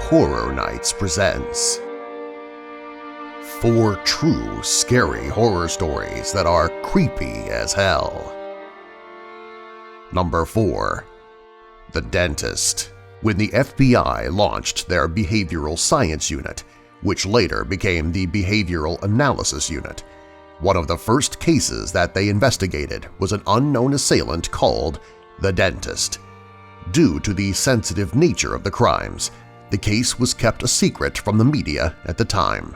Horror Nights presents 4 true scary horror stories that are creepy as hell. Number 4. The Dentist. When the FBI launched their Behavioral Science Unit, which later became the Behavioral Analysis Unit, one of the first cases that they investigated was an unknown assailant called the Dentist. Due to the sensitive nature of the crimes, the case was kept a secret from the media at the time.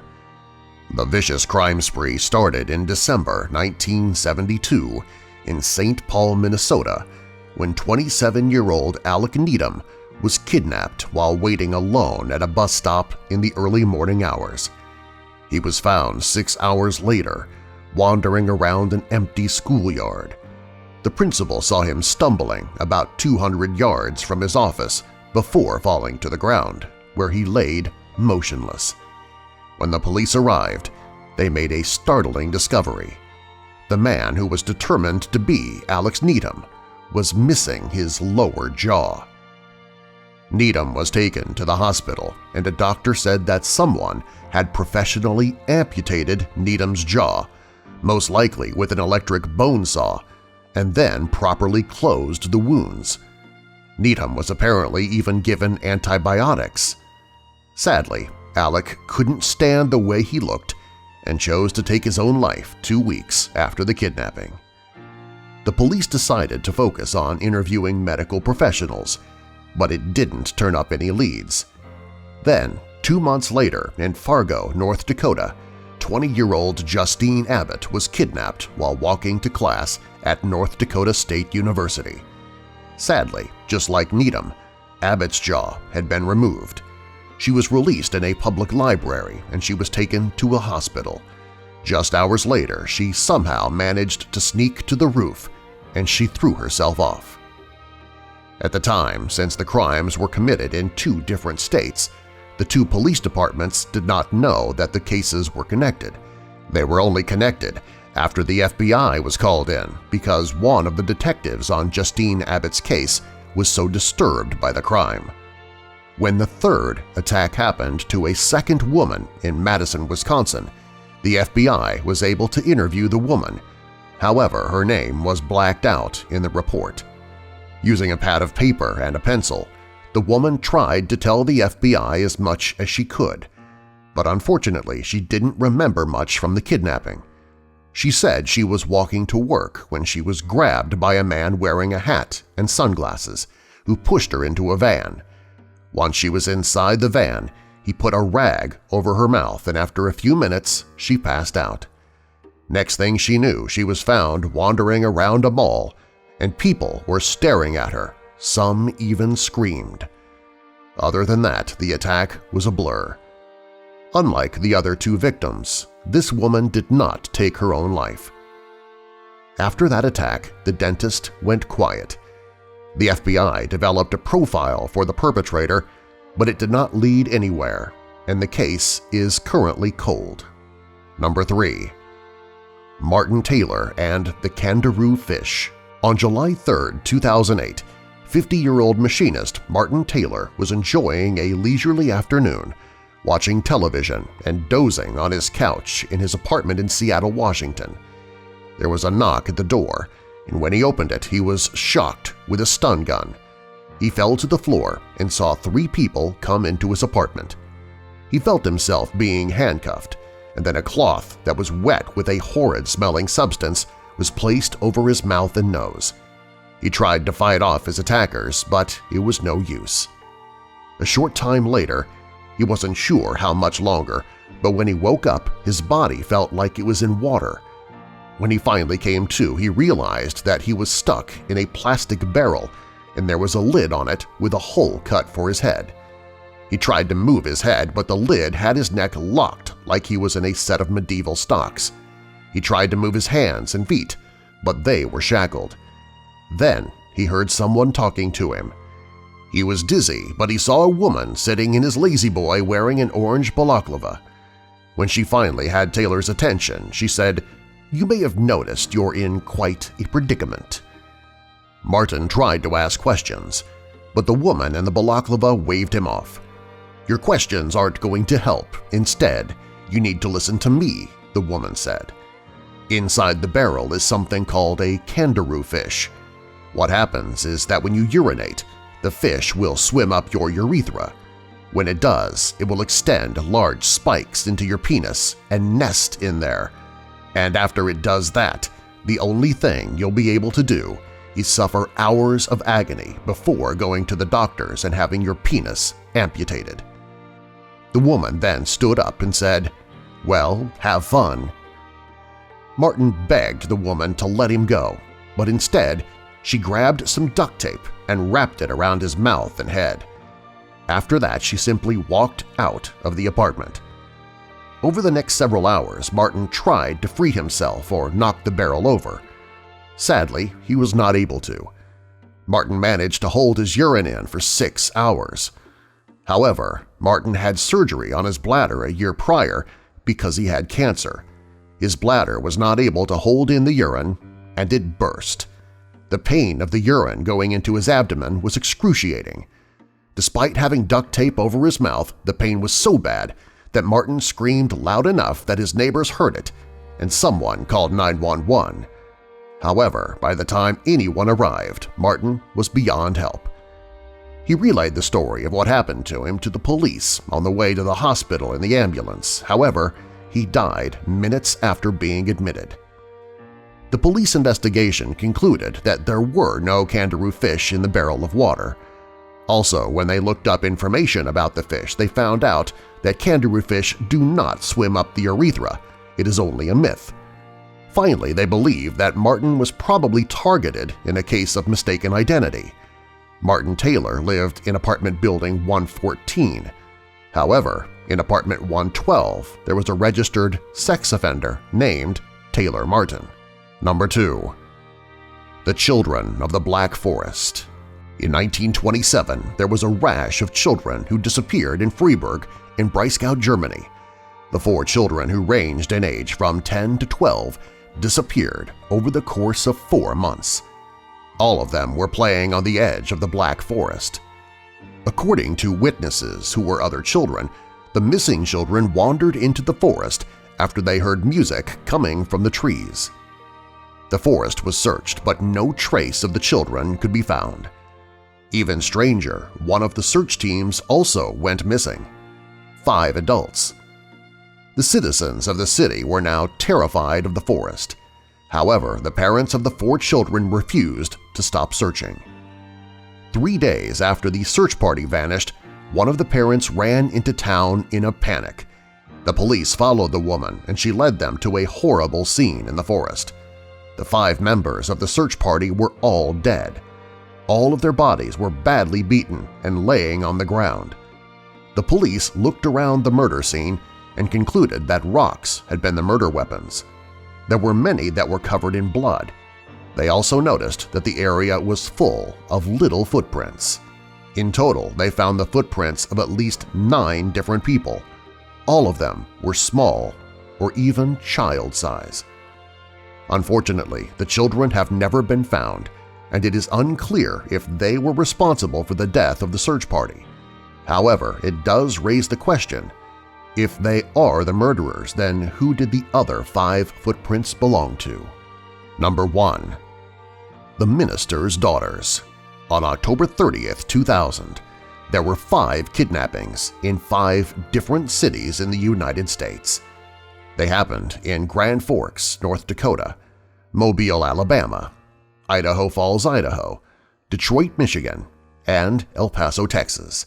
The vicious crime spree started in December 1972 in St. Paul, Minnesota, when 27-year-old Alec Needham was kidnapped while waiting alone at a bus stop in the early morning hours. He was found 6 hours later, wandering around an empty schoolyard. The principal saw him stumbling about 200 yards from his office before falling to the ground, where he laid motionless. When the police arrived, they made a startling discovery. The man who was determined to be Alex Needham was missing his lower jaw. Needham was taken to the hospital, and a doctor said that someone had professionally amputated Needham's jaw, most likely with an electric bone saw, and then properly closed the wounds. Needham was apparently even given antibiotics. Sadly, Alec couldn't stand the way he looked and chose to take his own life 2 weeks after the kidnapping. The police decided to focus on interviewing medical professionals, but it didn't turn up any leads. Then, 2 months later in Fargo, North Dakota, 20-year-old Justine Abbott was kidnapped while walking to class at North Dakota State University. Sadly, just like Needham, Abbott's jaw had been removed. She was released in a public library and she was taken to a hospital. Just hours later, she somehow managed to sneak to the roof and she threw herself off. At the time, since the crimes were committed in 2 different states, the 2 police departments did not know that the cases were connected. They were only connected after the FBI was called in because one of the detectives on Justine Abbott's case was so disturbed by the crime. When the 3rd attack happened to a second woman in Madison, Wisconsin, the FBI was able to interview the woman. However, her name was blacked out in the report. Using a pad of paper and a pencil, the woman tried to tell the FBI as much as she could, but unfortunately she didn't remember much from the kidnapping. She said she was walking to work when she was grabbed by a man wearing a hat and sunglasses who pushed her into a van. Once she was inside the van, he put a rag over her mouth and after a few minutes she passed out. Next thing she knew, she was found wandering around a mall and people were staring at her. Some even screamed. Other than that, the attack was a blur. Unlike the other 2 victims, this woman did not take her own life. After that attack, the dentist went quiet. The FBI developed a profile for the perpetrator, but it did not lead anywhere, and the case is currently cold. Number 3. Martin Taylor and the Candiru Fish. On July 3, 2008, 50-year-old machinist Martin Taylor was enjoying a leisurely afternoon, watching television and dozing on his couch in his apartment in Seattle, Washington. There was a knock at the door, and when he opened it, he was shocked with a stun gun. He fell to the floor and saw 3 people come into his apartment. He felt himself being handcuffed, and then a cloth that was wet with a horrid-smelling substance was placed over his mouth and nose. He tried to fight off his attackers, but it was no use. A short time later, he wasn't sure how much longer, but when he woke up, his body felt like it was in water. When he finally came to, he realized that he was stuck in a plastic barrel and there was a lid on it with a hole cut for his head. He tried to move his head, but the lid had his neck locked like he was in a set of medieval stocks. He tried to move his hands and feet, but they were shackled. Then he heard someone talking to him. He was dizzy, but he saw a woman sitting in his lazy-boy wearing an orange balaclava. When she finally had Taylor's attention, she said, "You may have noticed you're in quite a predicament." Martin tried to ask questions, but the woman in the balaclava waved him off. "Your questions aren't going to help. Instead, you need to listen to me," the woman said. "Inside the barrel is something called a Candiru fish. What happens is that when you urinate, the fish will swim up your urethra. When it does, it will extend large spikes into your penis and nest in there. And after it does that, the only thing you'll be able to do is suffer hours of agony before going to the doctors and having your penis amputated." The woman then stood up and said, "Well, have fun." Martin begged the woman to let him go, but instead she grabbed some duct tape and wrapped it around his mouth and head. After that, she simply walked out of the apartment. Over the next several hours, Martin tried to free himself or knock the barrel over. Sadly, he was not able to. Martin managed to hold his urine in for 6 hours. However, Martin had surgery on his bladder a year prior because he had cancer. His bladder was not able to hold in the urine, and it burst. The pain of the urine going into his abdomen was excruciating. Despite having duct tape over his mouth, the pain was so bad that Martin screamed loud enough that his neighbors heard it, and someone called 911. However, by the time anyone arrived, Martin was beyond help. He relayed the story of what happened to him to the police on the way to the hospital in the ambulance. However, he died minutes after being admitted. The police investigation concluded that there were no Candiru fish in the barrel of water. Also, when they looked up information about the fish, they found out that Candiru fish do not swim up the urethra. It is only a myth. Finally, they believed that Martin was probably targeted in a case of mistaken identity. Martin Taylor lived in apartment building 114. However, in apartment 112, there was a registered sex offender named Taylor Martin. Number 2. The Children of the Black Forest. In 1927, there was a rash of children who disappeared in Freiburg in Breisgau, Germany. The 4 children, who ranged in age from 10 to 12, disappeared over the course of 4 months. All of them were playing on the edge of the Black Forest. According to witnesses who were other children, the missing children wandered into the forest after they heard music coming from the trees. The forest was searched, but no trace of the children could be found. Even stranger, one of the search teams also went missing. 5 adults. The citizens of the city were now terrified of the forest. However, the parents of the 4 children refused to stop searching. 3 days after the search party vanished, one of the parents ran into town in a panic. The police followed the woman, and she led them to a horrible scene in the forest. The 5 members of the search party were all dead. All of their bodies were badly beaten and laying on the ground. The police looked around the murder scene and concluded that rocks had been the murder weapons. There were many that were covered in blood. They also noticed that the area was full of little footprints. In total, they found the footprints of at least 9 different people. All of them were small or even child size. Unfortunately, the children have never been found, and it is unclear if they were responsible for the death of the search party. However, it does raise the question, if they are the murderers, then who did the other 5 footprints belong to? Number 1. The Minister's Daughters. On October 30th, 2000, there were 5 kidnappings in 5 different cities in the United States. They happened in Grand Forks, North Dakota, Mobile, Alabama, Idaho Falls, Idaho, Detroit, Michigan, and El Paso, Texas.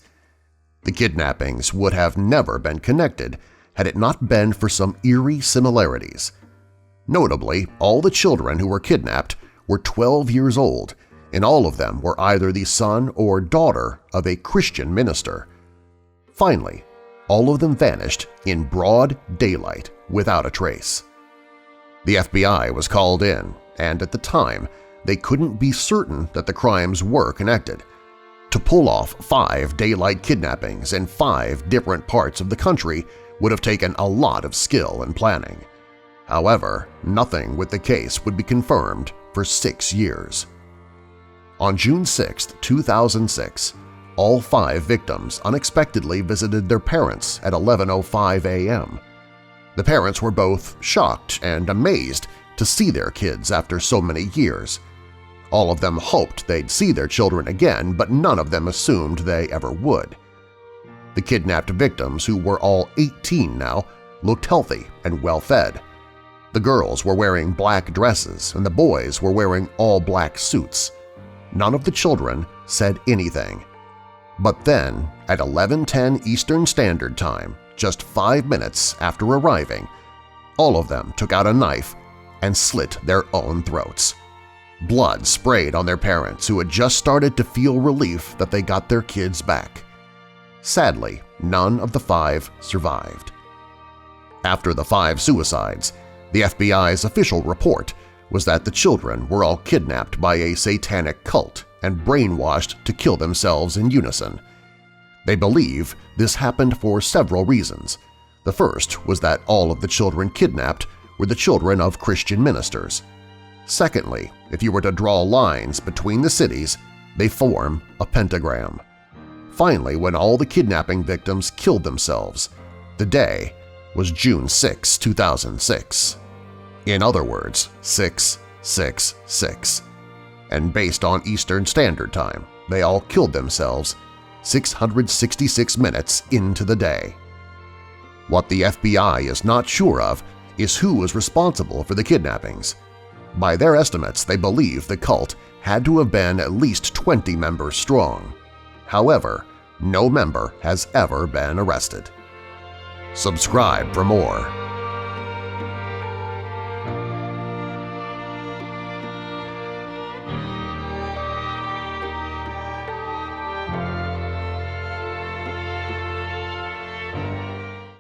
The kidnappings would have never been connected had it not been for some eerie similarities. Notably, all the children who were kidnapped were 12 years old, and all of them were either the son or daughter of a Christian minister. Finally, all of them vanished in broad daylight without a trace. The FBI was called in, and at the time, they couldn't be certain that the crimes were connected. To pull off 5 daylight kidnappings in 5 different parts of the country would have taken a lot of skill and planning. However, nothing with the case would be confirmed for 6 years. On June 6, 2006, all 5 victims unexpectedly visited their parents at 11:05 a.m. The parents were both shocked and amazed to see their kids after so many years. All of them hoped they'd see their children again, but none of them assumed they ever would. The kidnapped victims, who were all 18 now, looked healthy and well-fed. The girls were wearing black dresses and the boys were wearing all black suits. None of the children said anything. But then, at 11:10 Eastern Standard Time, just 5 minutes after arriving, all of them took out a knife and slit their own throats. Blood sprayed on their parents, who had just started to feel relief that they got their kids back. Sadly, none of the 5 survived. After the 5 suicides, the FBI's official report was that the children were all kidnapped by a satanic cult and brainwashed to kill themselves in unison. They believe this happened for several reasons. The first was that all of the children kidnapped were the children of Christian ministers. Secondly, if you were to draw lines between the cities, they form a pentagram. Finally, when all the kidnapping victims killed themselves, the day was June 6, 2006. In other words, 666. And based on Eastern Standard Time, they all killed themselves 666 minutes into the day. What the FBI is not sure of is who was responsible for the kidnappings. By their estimates, they believe the cult had to have been at least 20 members strong. However, no member has ever been arrested. Subscribe for more.